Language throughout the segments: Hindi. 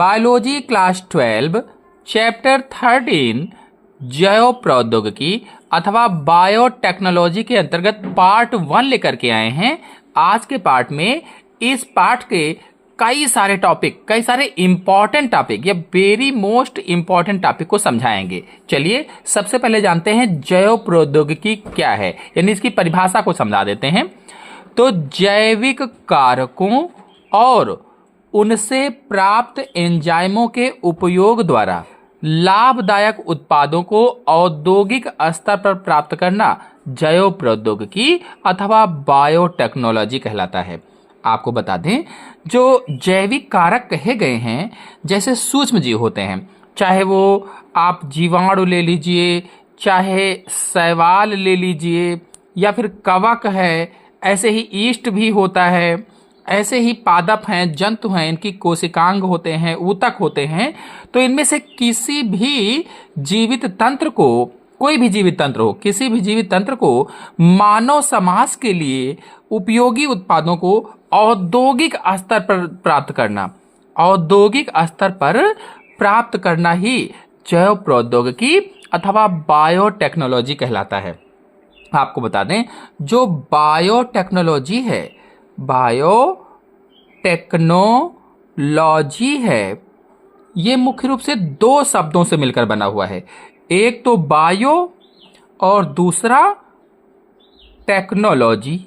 बायोलॉजी क्लास 12 चैप्टर 13 जैव प्रौद्योगिकी अथवा बायोटेक्नोलॉजी के अंतर्गत पार्ट 1 लेकर के आए हैं। आज के पार्ट में इस पार्ट के कई सारे इंपॉर्टेंट टॉपिक या वेरी मोस्ट इंपॉर्टेंट टॉपिक को समझाएंगे। चलिए सबसे पहले जानते हैं जैव प्रौद्योगिकी क्या है, यानी इसकी परिभाषा को समझा देते हैं। तो जैविक कारकों और उनसे प्राप्त एंजाइमों के उपयोग द्वारा लाभदायक उत्पादों को औद्योगिक स्तर पर प्राप्त करना जैव प्रौद्योगिकी अथवा बायोटेक्नोलॉजी कहलाता है। आपको बता दें, जो जैविक कारक कहे गए हैं जैसे सूक्ष्म जीव होते हैं, चाहे वो आप जीवाणु ले लीजिए, चाहे शैवाल ले लीजिए, या फिर कवक है, ऐसे ही ईस्ट भी होता है, ऐसे ही पादप हैं, जंतु हैं, इनकी कोशिकांग होते हैं, ऊतक होते हैं। तो इनमें से किसी भी जीवित तंत्र को, कोई भी जीवित तंत्र हो, किसी भी जीवित तंत्र को मानव समाज के लिए उपयोगी उत्पादों को औद्योगिक स्तर पर प्राप्त करना ही जैव प्रौद्योगिकी अथवा बायोटेक्नोलॉजी कहलाता है। आपको बता दें, जो बायोटेक्नोलॉजी है, बायोटेक्नोलॉजी है, ये मुख्य रूप से दो शब्दों से मिलकर बना हुआ है। एक तो बायो और दूसरा टेक्नोलॉजी।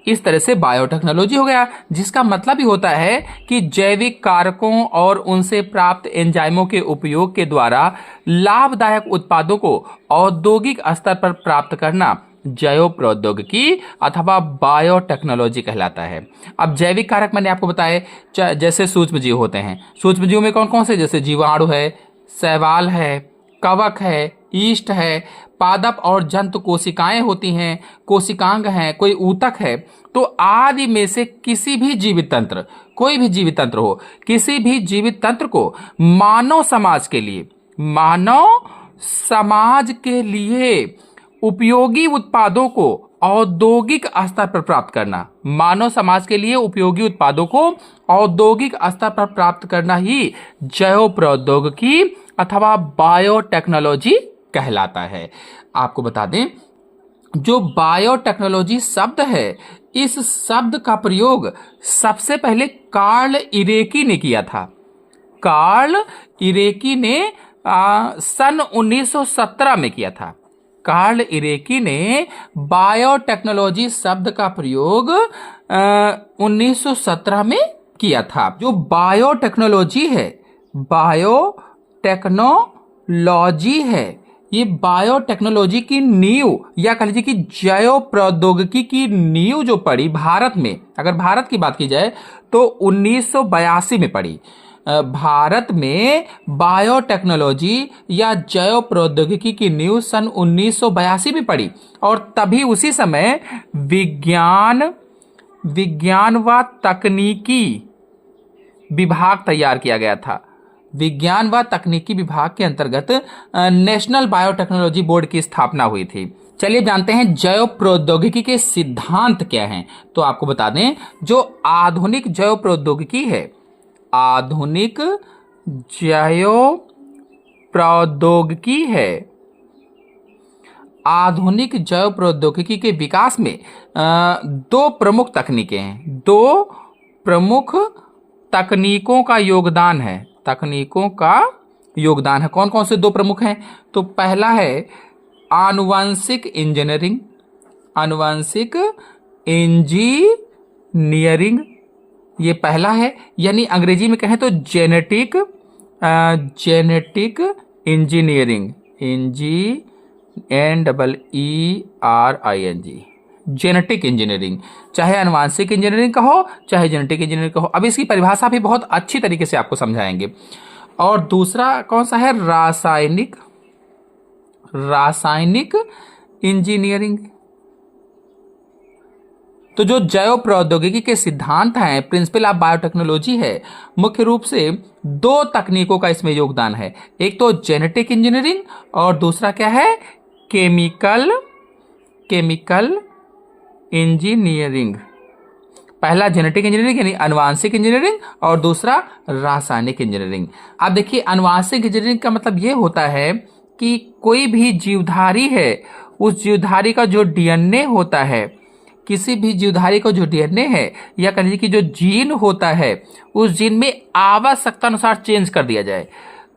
इस तरह से बायोटेक्नोलॉजी हो गया, जिसका मतलब ही होता है कि जैविक कारकों और उनसे प्राप्त एंजाइमों के उपयोग के द्वारा लाभदायक उत्पादों को औद्योगिक स्तर पर प्राप्त करना जैव प्रौद्योगिकी अथवा बायोटेक्नोलॉजी कहलाता है। अब जैविक कारक मैंने आपको बताए, जैसे सूक्ष्म जीव होते हैं। सूक्ष्म जीव में कौन कौन से, जैसे जीवाणु है, शैवाल है, कवक है, ईस्ट है, पादप और जंतु कोशिकाएं होती हैं, कोशिकांग हैं, कोई ऊतक है। तो आदि में से किसी भी जीवित तंत्र, कोई भी जीवित तंत्र हो, किसी भी जीवित तंत्र को मानव समाज के लिए उपयोगी उत्पादों को औद्योगिक स्तर पर प्राप्त करना, मानव समाज के लिए उपयोगी उत्पादों को औद्योगिक स्तर पर प्राप्त करना ही जैव प्रौद्योगिकी अथवा बायोटेक्नोलॉजी कहलाता है। आपको बता दें, जो बायोटेक्नोलॉजी शब्द है, इस शब्द का प्रयोग सबसे पहले कार्ल इरेकी ने किया था। कार्ल इरेकी ने सन 1917 में किया था। कार्ल इरेकी ने बायोटेक्नोलॉजी शब्द का प्रयोग 1917 में किया था। जो बायोटेक्नोलॉजी है, ये बायोटेक्नोलॉजी की नींव, या कह लीजिए कि जैव प्रौद्योगिकी की नींव जो पड़ी भारत में, अगर भारत की बात की जाए तो 1982 में पड़ी। भारत में बायोटेक्नोलॉजी या जैव प्रौद्योगिकी की नींव सन 1982 में पड़ी, और तभी उसी समय विज्ञान व तकनीकी विभाग तैयार किया गया था। विज्ञान व तकनीकी विभाग के अंतर्गत नेशनल बायोटेक्नोलॉजी बोर्ड की स्थापना हुई थी। चलिए जानते हैं जैव प्रौद्योगिकी के सिद्धांत क्या हैं। तो आपको बता दें, जो आधुनिक जैव प्रौद्योगिकी है, आधुनिक जैव प्रौद्योगिकी के विकास में दो प्रमुख तकनीकें हैं, दो प्रमुख तकनीकों का योगदान है। कौन कौन से दो प्रमुख हैं? तो पहला है आनुवंशिक इंजीनियरिंग, ये पहला है, यानी अंग्रेजी में कहें तो जेनेटिक इंजीनियरिंग, जेनेटिक इंजीनियरिंग, चाहे आनुवंशिक इंजीनियरिंग कहो, चाहे जेनेटिक इंजीनियरिंग कहो। अब इसकी परिभाषा भी बहुत अच्छी तरीके से आपको समझाएंगे। और दूसरा कौन सा है? रासायनिक इंजीनियरिंग। तो जो जैव प्रौद्योगिकी के सिद्धांत हैं, प्रिंसिपल ऑफ बायोटेक्नोलॉजी है, मुख्य रूप से दो तकनीकों का इसमें योगदान है। एक तो जेनेटिक इंजीनियरिंग और दूसरा क्या है? Chemical engineering. पहला जेनेटिक इंजीनियरिंग यानी आनुवांशिक इंजीनियरिंग और दूसरा रासायनिक इंजीनियरिंग। अब देखिए आनुवांशिक इंजीनियरिंग का मतलब ये होता है कि कोई भी जीवधारी है, उस जीवधारी का जो डीएनए होता है, किसी भी जीवधारी का जो डीएनए है या कह लीजिए कि जो जीन होता है, उस जीन में आवश्यकता अनुसार चेंज कर दिया जाए।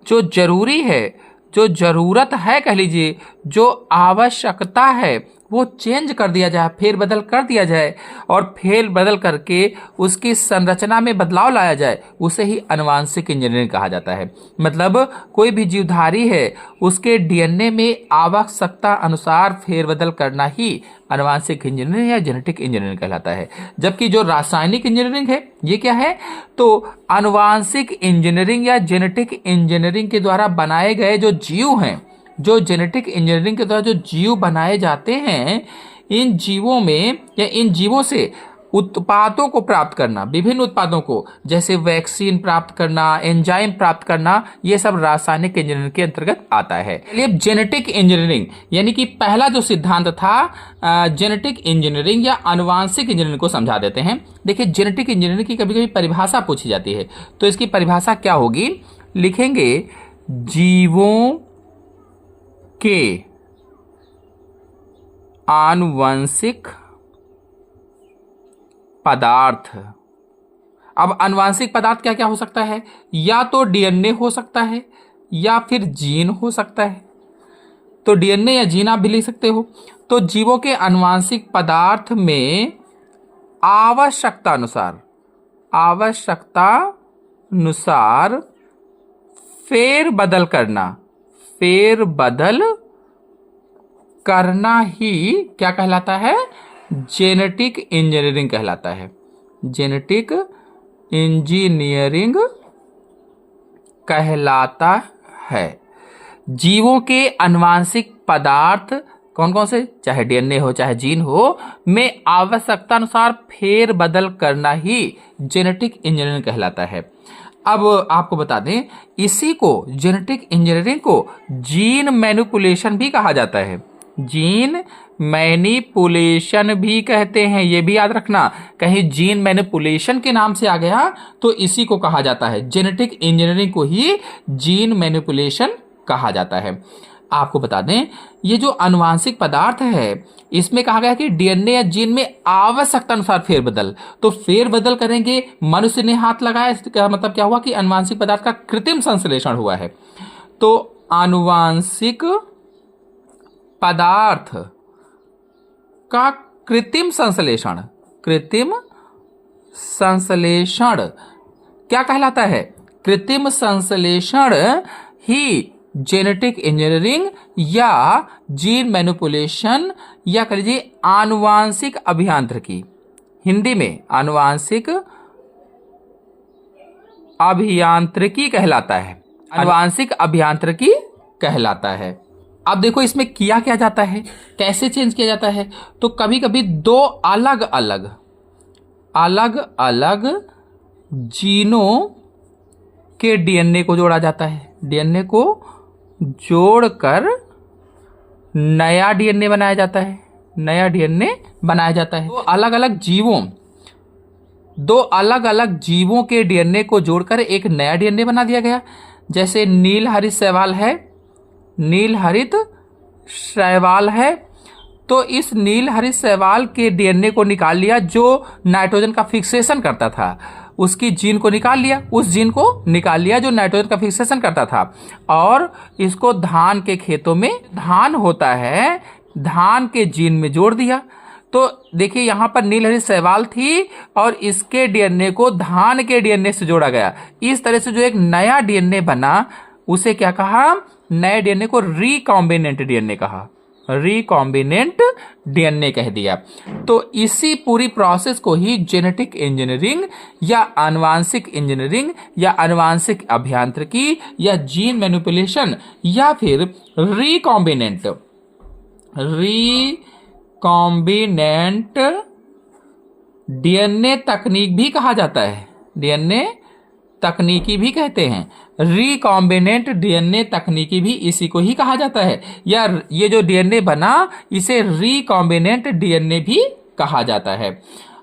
जो जरूरी है, जो जरूरत है, कह लीजिए जो आवश्यकता है, वो चेंज कर दिया जाए, फेर बदल कर दिया जाए और फेर बदल करके उसकी संरचना में बदलाव लाया जाए, उसे ही आनुवांशिक इंजीनियरिंग कहा जाता है। मतलब कोई भी जीवधारी है, उसके डीएनए में आवश्यकता अनुसार फेरबदल करना ही आनुवांशिक इंजीनियरिंग या जेनेटिक इंजीनियरिंग कहलाता है। जबकि जो रासायनिक इंजीनियरिंग है, ये क्या है, तो आनुवांशिक इंजीनियरिंग या जेनेटिक इंजीनियरिंग के द्वारा बनाए गए जो जीव हैं, जो जेनेटिक इंजीनियरिंग के द्वारा जो जीव बनाए जाते हैं, इन जीवों में या इन जीवों से उत्पादों को प्राप्त करना, विभिन्न उत्पादों को, जैसे वैक्सीन प्राप्त करना, एंजाइम प्राप्त करना, ये सब रासायनिक इंजीनियरिंग के अंतर्गत आता है। चलिए जेनेटिक इंजीनियरिंग यानी कि पहला जो सिद्धांत था जेनेटिक इंजीनियरिंग या आनुवांशिक इंजीनियरिंग को समझा देते हैं। देखिए जेनेटिक इंजीनियरिंग की कभी कभी परिभाषा पूछी जाती है, तो इसकी परिभाषा क्या होगी, लिखेंगे जीवों के आनुवंशिक पदार्थ। अब आनुवंशिक पदार्थ क्या क्या हो सकता है, या तो डीएनए हो सकता है या फिर जीन हो सकता है। तो डीएनए या जीन आप भी लिख सकते हो। तो जीवों के आनुवंशिक पदार्थ में आवश्यकता अनुसार फेर बदल करना ही क्या कहलाता है, जेनेटिक इंजीनियरिंग कहलाता है। जेनेटिक इंजीनियरिंग कहलाता है। जीवों के आनुवंशिक पदार्थ कौन कौन से, चाहे डीएनए हो चाहे जीन हो, में आवश्यकता अनुसार फेर बदल करना ही जेनेटिक इंजीनियरिंग कहलाता है। अब आपको बता दें, इसी को जेनेटिक इंजीनियरिंग को जीन मैनिपुलेशन भी कहा जाता है। जीन मैनिपुलेशन भी कहते हैं, ये भी याद रखना, कहीं जीन मैनिपुलेशन के नाम से आ गया तो इसी को कहा जाता है, जेनेटिक इंजीनियरिंग को ही जीन मैनिपुलेशन कहा जाता है। आपको बता दें, ये जो आनुवंशिक पदार्थ है, इसमें कहा गया कि डीएनए या जीन में आवश्यकता अनुसार फेरबदल, तो फेरबदल करेंगे, मनुष्य ने हाथ लगाया, इसका मतलब क्या हुआ कि आनुवंशिक पदार्थ का कृत्रिम संश्लेषण हुआ है। तो आनुवंशिक पदार्थ का कृत्रिम संश्लेषण क्या कहलाता है, कृत्रिम संश्लेषण ही जेनेटिक इंजीनियरिंग या जीन मैनिपुलेशन या कह लीजिए आनुवांशिक अभियांत्रिकी, हिंदी में आनुवांशिक अभियांत्रिकी कहलाता है। आनुवांशिक अभियांत्रिकी कहलाता है। अब देखो इसमें किया क्या जाता है, कैसे चेंज किया जाता है। तो कभी कभी दो अलग अलग जीनों के डीएनए को जोड़ा जाता है। डीएनए को जोड़कर नया डीएनए बनाया जाता है। तो दो अलग अलग जीवों के डीएनए को जोड़कर एक नया डीएनए बना दिया गया। जैसे नील हरित शैवाल है, तो इस नील हरित शैवाल के डीएनए को निकाल लिया, जो नाइट्रोजन का फिक्सेशन करता था, उसकी जीन को निकाल लिया, उस जीन को निकाल लिया जो नाइट्रोजन का फिक्सेशन करता था, और इसको धान के खेतों में, धान होता है, धान के जीन में जोड़ दिया। तो देखिए यहाँ पर नील हरित शैवाल थी और इसके डीएनए को धान के डीएनए से जोड़ा गया। इस तरह से जो एक नया डीएनए बना, उसे क्या कहा, नए डीएनए को रिकॉम्बिनेंट डीएनए कहा, रिकॉम्बिनेंट डीएनए कह दिया। तो इसी पूरी प्रोसेस को ही जेनेटिक इंजीनियरिंग या आनुवांशिक इंजीनियरिंग या आनुवांशिक अभियांत्रिकी या जीन मैनिपुलेशन या फिर रिकॉम्बिनेंट डीएनए तकनीक भी कहा जाता है। डीएनए तकनीकी भी कहते हैं, रिकॉम्बिनेंट डीएनए तकनीकी भी इसी को ही कहा जाता है, या ये जो डीएनए बना इसे रिकॉम्बिनेंट डीएनए भी कहा जाता है।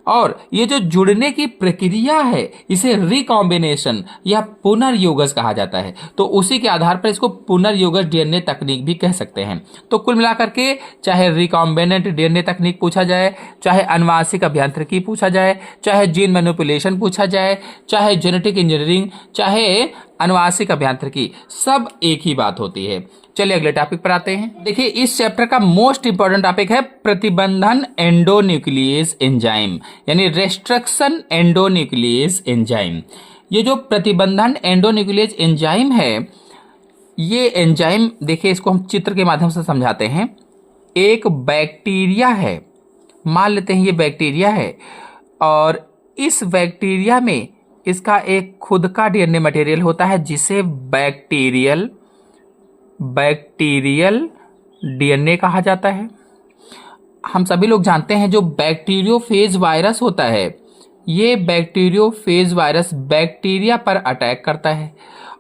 और ये जो जुड़ने की प्रक्रिया है इसे रिकॉम्बिनेशन या पुनर्योगज कहा जाता है। तो उसी के आधार पर इसको पुनर्योगज डीएनए तकनीक भी कह सकते हैं। तो कुल मिलाकर के चाहे रिकॉम्बिनेंट डीएनए तकनीक पूछा जाए, चाहे आनुवांशिक अभियांत्रिकी पूछा जाए, चाहे जीन मैनिपुलेशन पूछा जाए, चाहे जेनेटिक इंजीनियरिंग, चाहे आनुवांशिक अभियांत्रिकी, सब एक ही बात होती है। चलिए अगले टॉपिक पर आते हैं। देखिए इस चैप्टर का मोस्ट इंपॉर्टेंट टॉपिक है प्रतिबंधन एंडोन्यूक्लियस एंजाइम, यानी रेस्ट्रिक्शन एंडोन्यूक्लियस एंजाइम। ये जो प्रतिबंधन एंडोन्यूक्लियस एंजाइम है, ये एंजाइम देखिए इसको हम चित्र के माध्यम से समझाते हैं। एक बैक्टीरिया है, मान लेते हैं ये बैक्टीरिया है, और इस बैक्टीरिया में इसका एक खुद का डीएनए मटेरियल होता है जिसे बैक्टीरियल डीएनए कहा जाता है। हम सभी लोग जानते हैं जो बैक्टीरियोफेज वायरस होता है, ये बैक्टीरियोफेज वायरस बैक्टीरिया पर अटैक करता है,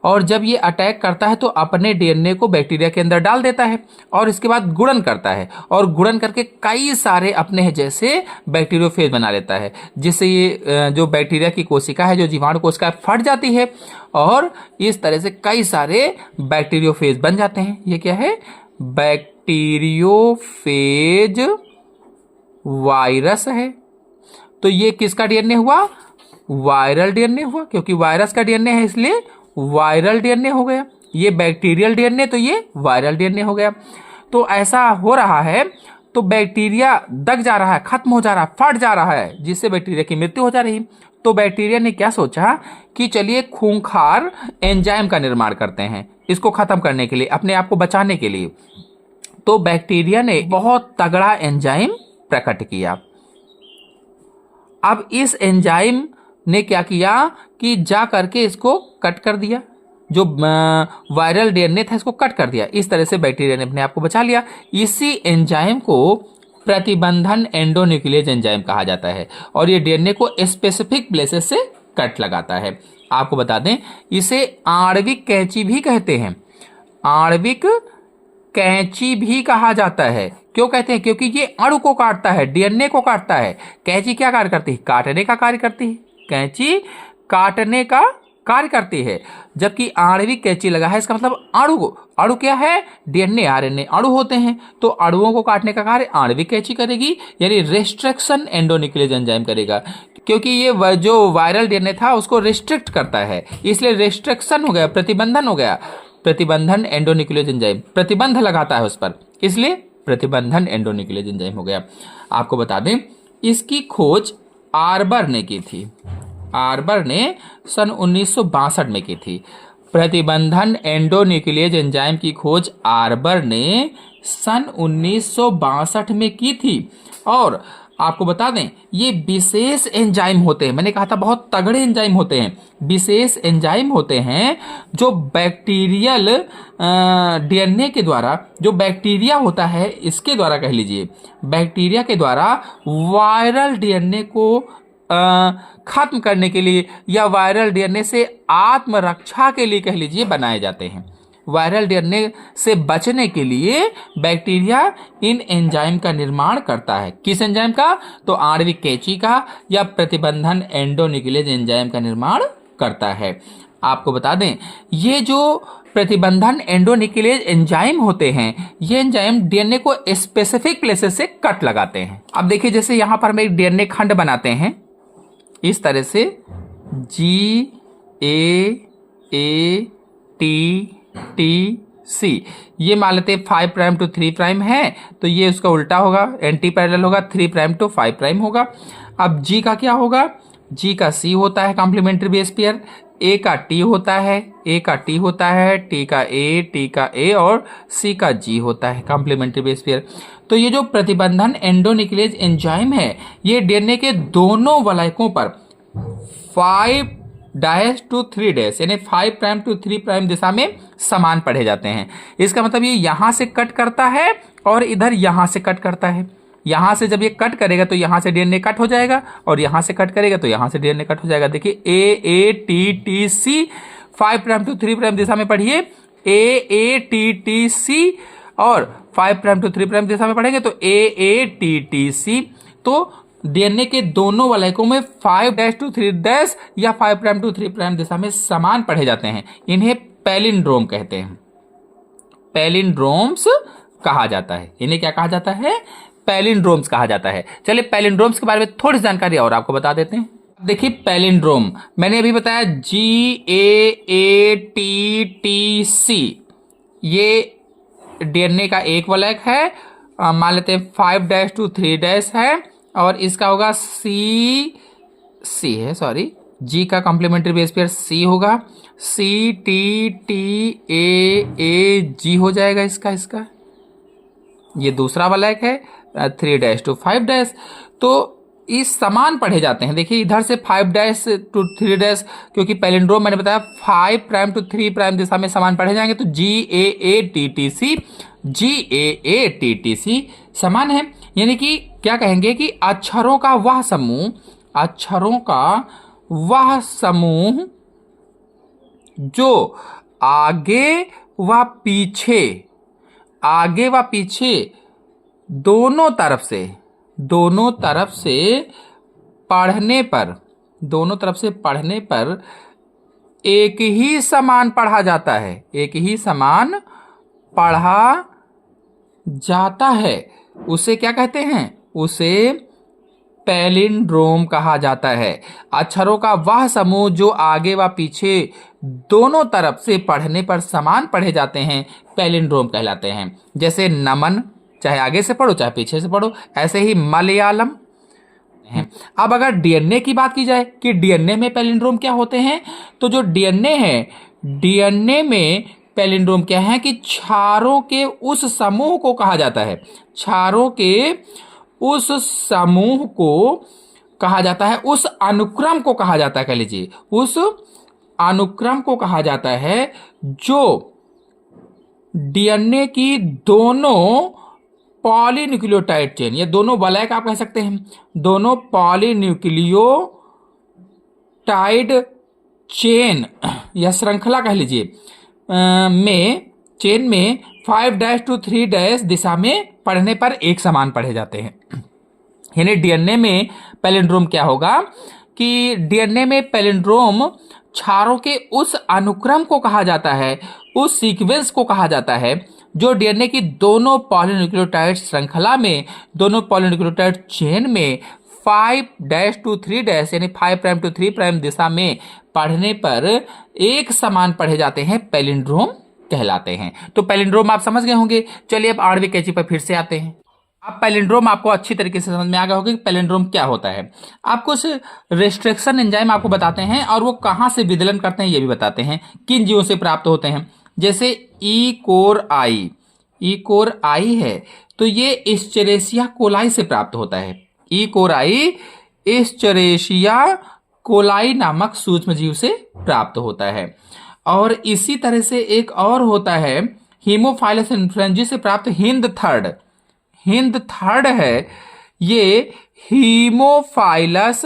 और जब ये अटैक करता है तो अपने डीएनए को बैक्टीरिया के अंदर डाल देता है और इसके बाद गुणन करता है, और गुणन करके कई सारे अपने जैसे बैक्टीरियोफेज बना लेता है, जिससे ये जो बैक्टीरिया की कोशिका है, जो जीवाणु कोशिका फट जाती है और इस तरह से कई सारे बैक्टीरियोफेज बन जाते हैं। ये क्या है? बैक्टीरियोफेज वायरस है। तो ये किसका डीएनए हुआ? वायरल डीएनए हुआ, क्योंकि वायरस का डीएनए है इसलिए वायरल डीएनए हो गया। ये बैक्टीरियल डीएनए तो ये वायरल डीएनए हो गया। तो ऐसा हो रहा है तो बैक्टीरिया दग जा रहा है, खत्म हो जा रहा है, फट जा रहा है, जिससे बैक्टीरिया की मृत्यु हो जा रही। तो बैक्टीरिया ने क्या सोचा कि चलिए खूंखार एंजाइम का निर्माण करते हैं इसको खत्म करने के लिए, अपने आप को बचाने के लिए। तो बैक्टीरिया ने बहुत तगड़ा एंजाइम प्रकट किया। अब इस एंजाइम ने क्या किया कि जा करके इसको कट कर दिया, जो वायरल डीएनए था इसको कट कर दिया। इस तरह से बैक्टीरिया ने अपने आप को बचा लिया। इसी एंजाइम को प्रतिबंधन एंडोन्यूक्लियस एंजाइम कहा जाता है, और ये डीएनए को स्पेसिफिक प्लेसेस से कट लगाता है। आपको बता दें इसे आणविक कैंची भी कहते हैं, आणविक कैंची भी कहा जाता है। क्यों कहते हैं? क्योंकि ये अणु को काटता है, डीएनए को काटता है। कैंची क्या कार्य करती है? काटने का कार्य करती है। कैंची काटने का कार्य करती है, जबकि आणविक कैंची लगा है इसका मतलब अणु क्या है? डीएनए आरएनए अणु होते हैं, तो अणुओं को काटने का कार्य आणविक कैंची करेगी, यानी रेस्ट्रिक्शन एंडोन्यूक्लियस एंजाइम करेगा। क्योंकि ये जो वायरल डीएनए था उसको रिस्ट्रिक्ट करता है, इसलिए रेस्ट्रिक्शन हो गया, प्रतिबंधन हो गया। प्रतिबंधन एंडोन्यूक्लियस एंजाइम प्रतिबंध लगाता है उस पर, इसलिए प्रतिबंधन एंडोन्यूक्लियस एंजाइम हो गया। आपको बता दें इसकी खोज आर्बर ने की थी। आर्बर ने सन 1962 में की थी। प्रतिबंधन एंडोन्यूक्लियस एंजाइम की खोज आर्बर ने सन 1962 में की थी। और आपको बता दें ये विशेष एंजाइम होते हैं, मैंने कहा था बहुत तगड़े एंजाइम होते हैं, विशेष एंजाइम होते हैं जो बैक्टीरियल डीएनए के द्वारा, जो बैक्टीरिया होता है इसके द्वारा कह लीजिए, बैक्टीरिया के द्वारा वायरल डीएनए को खत्म करने के लिए या वायरल डीएनए से आत्मरक्षा के लिए कह लीजिए बनाए जाते हैं। वायरल डीएनए से बचने के लिए बैक्टीरिया इन एंजाइम का निर्माण करता है। किस एंजाइम का? तो आणविक कैंची का या प्रतिबंधन एंडोन्यूक्लियस एंजाइम का निर्माण करता है। आपको बता दें ये जो प्रतिबंधन एंडोन्यूक्लियस एंजाइम होते हैं, ये एंजाइम डीएनए को स्पेसिफिक प्लेसेस से कट लगाते हैं। अब देखिए जैसे यहां पर हम एक डीएनए खंड बनाते हैं इस तरह से GAATC, ये मान लेते हैं 5 प्राइम टू 3 प्राइम है, तो ये उसका उल्टा होगा, एंटी पैरेलल होगा, 3 प्राइम टू 5 प्राइम होगा। अब G का क्या होगा? G का C होता है कॉम्प्लीमेंट्री बेस पेयर, A का T होता है, A का T होता है, T का A और C का G होता है कॉम्प्लीमेंट्री बेस पेयर। तो ये जो प्रतिबंधन एंडोन्यूक्लियस एंजाइम है ये डीएनए के दोनों वलयकों पर 5' to 3' यानी 5 प्राइम टू 3 प्राइम दिशा में समान पढ़े जाते हैं। इसका मतलब ये यहां से कट करता है और इधर यहां से कट करता है। यहां से जब ये कट करेगा तो यहां से डीएनए कट हो जाएगा, और यहां से कट करेगा तो यहां से डीएनए कट हो जाएगा। देखिए AATTC 5 प्राइम टू 3 प्राइम दिशा में पढ़िए, AATTC, और 5 प्राइम टू 3 प्राइम दिशा में पढ़ेंगे तो AATTC। तो डीएनए के दोनों वलयकों में 5' to 3' या 5' to 3' दिशा में समान पढ़े जाते हैं। इन्हें पैलिंड्रोम कहते हैं, पैलिंड्रोम्स कहा जाता है। इन्हें क्या कहा जाता है? पैलिंड्रोम्स कहा जाता है। चलिए पैलिंड्रोम्स के बारे में थोड़ी जानकारी और आपको बता देते हैं। देखिए पैलिंड्रोम मैंने अभी बताया GAATTC, ये डीएनए का एक वलयक है, मान लेते हैं 5' to 3' है, और इसका होगा सी है, सॉरी, जी का कॉम्प्लीमेंट्री बेस पेयर सी होगा, CTTAAG हो जाएगा इसका ये दूसरा वलयक है 3' to 5'। तो इस समान पढ़े जाते हैं। देखिए इधर से 5' to 3', क्योंकि पैलिंड्रोम मैंने बताया 5' to 3' दिशा में समान पढ़े जाएंगे, तो GAATTC समान है। यानी कि क्या कहेंगे कि अक्षरों का वह समूह जो आगे व पीछे दोनों तरफ से पढ़ने पर एक ही समान पढ़ा जाता है, उसे क्या कहते हैं? उसे पैलिंड्रोम कहा जाता है। अक्षरों का वह समूह जो आगे व पीछे दोनों तरफ से पढ़ने पर समान पढ़े जाते हैं पैलिंड्रोम कहलाते हैं। जैसे नमन, चाहे आगे से पढ़ो चाहे पीछे से पढ़ो, ऐसे ही मलयालम है। अब अगर डीएनए की बात की जाए कि डीएनए में पैलिंड्रोम क्या होते हैं, तो जो डीएनए है, डीएनए में पैलिंड्रोम क्या है कि क्षारों के उस समूह को कहा जाता है, उस अनुक्रम को कहा जाता है, कह लीजिए उस अनुक्रम को कहा जाता है जो डीएनए की दोनों पॉलीन्यूक्लियोटाइड चेन, ये दोनों वलयक आप कह सकते हैं, दोनों पॉलीन्यूक्लियोटाइड चेन या श्रृंखला कह लीजिए चेन में 5' to 3' दिशा में पढ़ने पर एक समान पढ़े जाते हैं। यानी डीएनए में पैलिंड्रोम क्या होगा कि डीएनए में पैलिंड्रोम क्षारों के उस अनुक्रम को कहा जाता है, उस सीक्वेंस को कहा जाता है जो डीएनए की दोनों पॉलीन्यूक्लियोटाइड श्रृंखला में, दोनों पॉलीन्यूक्लियोटाइड चेन में 5' to 3' यानी 5' to 3' दिशा में पढ़ने पर एक समान पढ़े जाते हैं, पैलिंड्रोम कहलाते हैं। तो पैलिंड्रोम आप समझ गए होंगे। चलिए अब आणविक कैंची पर फिर से आते हैं। अब पैलिंड्रोम आपको अच्छी तरीके से समझ में आ गया होगा कि पैलिंड्रोम क्या होता है। आप कुछ रिस्ट्रिक्शन एंजाइम आपको बताते हैं और वो कहाँ से विदलन करते हैं ये भी बताते हैं, किन जीवों से प्राप्त होते हैं। जैसे ई कोर आई है तो ये एस्चेरेशिया कोलाई से प्राप्त होता है। ई कोर आई एस्चेरेशिया कोलाई नामक सूक्ष्म जीव से प्राप्त होता है। और इसी तरह से एक और होता है हीमोफाइलस इन्फ्लुएंजा से प्राप्त हिंद थर्ड है, ये हीमोफाइलस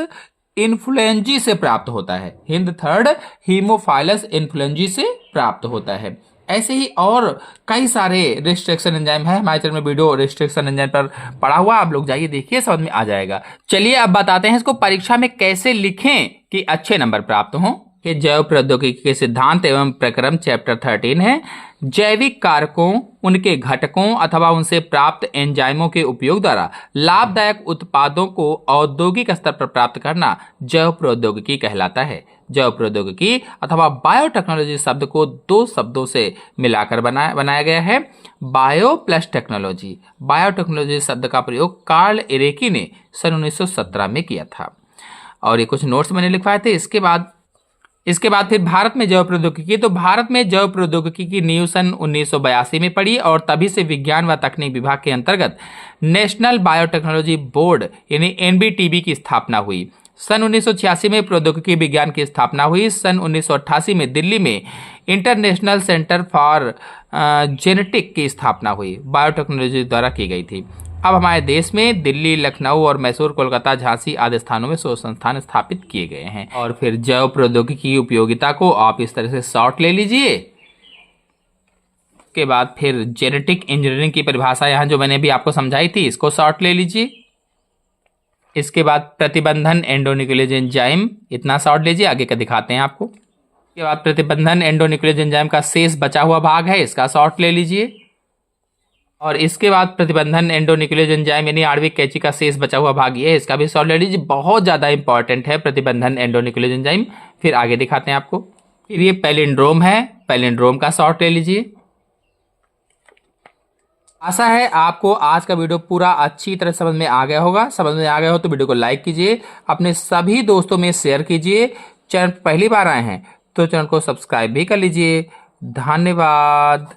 इन्फ्लुएंजा से प्राप्त होता है। हिंद थर्ड हीमोफाइलस इन्फ्लुएंजा से प्राप्त होता है। ऐसे ही और कई सारे रिस्ट्रिक्शन एंजाइम है, हमारे चैनल में वीडियो रिस्ट्रिक्शन एंजाइम पर पड़ा हुआ, आप लोग जाइए देखिए, समझ में आ जाएगा। चलिए अब बताते हैं इसको परीक्षा में कैसे लिखें कि अच्छे नंबर प्राप्त हों। कि जैव प्रौद्योगिकी के सिद्धांत एवं प्रक्रम चैप्टर 13 है। जैविक कारकों, उनके घटकों अथवा उनसे प्राप्त एंजाइमों के उपयोग द्वारा लाभदायक उत्पादों को औद्योगिक स्तर पर प्राप्त करना जैव प्रौद्योगिकी कहलाता है। जैव प्रौद्योगिकी अथवा बायोटेक्नोलॉजी शब्द को दो शब्दों से मिलाकर बनाया गया है, बायो प्लस टेक्नोलॉजी। बायोटेक्नोलॉजी शब्द का प्रयोग कार्ल एरेकी ने सन 1917 में किया था। और ये कुछ नोट्स मैंने लिखवाए थे। इसके बाद फिर भारत में जैव प्रौद्योगिकी, तो भारत में जैव प्रौद्योगिकी की नींव सन 1982 में पड़ी और तभी से विज्ञान व तकनीक विभाग के अंतर्गत नेशनल बायोटेक्नोलॉजी बोर्ड यानी एनबीटीबी की स्थापना हुई। सन 1986 में प्रौद्योगिकी विज्ञान की स्थापना हुई। सन 1988 में दिल्ली में इंटरनेशनल सेंटर फॉर जेनेटिक की स्थापना हुई, बायोटेक्नोलॉजी द्वारा की गई थी। अब हमारे देश में दिल्ली, लखनऊ और मैसूर, कोलकाता, झांसी आदि स्थानों में शोध संस्थान स्थापित किए गए हैं। और फिर जैव प्रौद्योगिकी की उपयोगिता को आप इस तरह से शॉर्ट ले लीजिए। के बाद फिर जेनेटिक इंजीनियरिंग की परिभाषा यहाँ जो मैंने भी आपको समझाई थी, इसको शॉर्ट ले लीजिए। इसके बाद प्रतिबंधन एंडोन्यूक्लियोज एंजाइम, इतना शॉर्ट लीजिए, आगे का दिखाते हैं आपको। इसके बाद प्रतिबंधन एंडोन्यूक्लियोज एंजाइम का शेष बचा हुआ भाग है, इसका शॉर्ट ले लीजिए। और इसके बाद प्रतिबंधन एंडोन्यूक्लियोज एंजाइम यानी आणविक कैंची का शेष बचा हुआ भाग ये है, इसका भी शॉर्ट ले लीजिए। बहुत ज्यादा इंपॉर्टेंट है प्रतिबंधन एंडोन्यूक्लियोज एंजाइम। फिर आगे दिखाते हैं आपको। फिर ये पैलिंड्रोम है, पैलिंड्रोम का शॉर्ट ले लीजिए। आशा है आपको आज का वीडियो पूरा अच्छी तरह समझ में आ गया होगा। समझ में आ गया हो तो वीडियो को लाइक कीजिए, अपने सभी दोस्तों में शेयर कीजिए। चैनल पहली बार आए हैं तो चैनल को सब्सक्राइब भी कर लीजिए। धन्यवाद।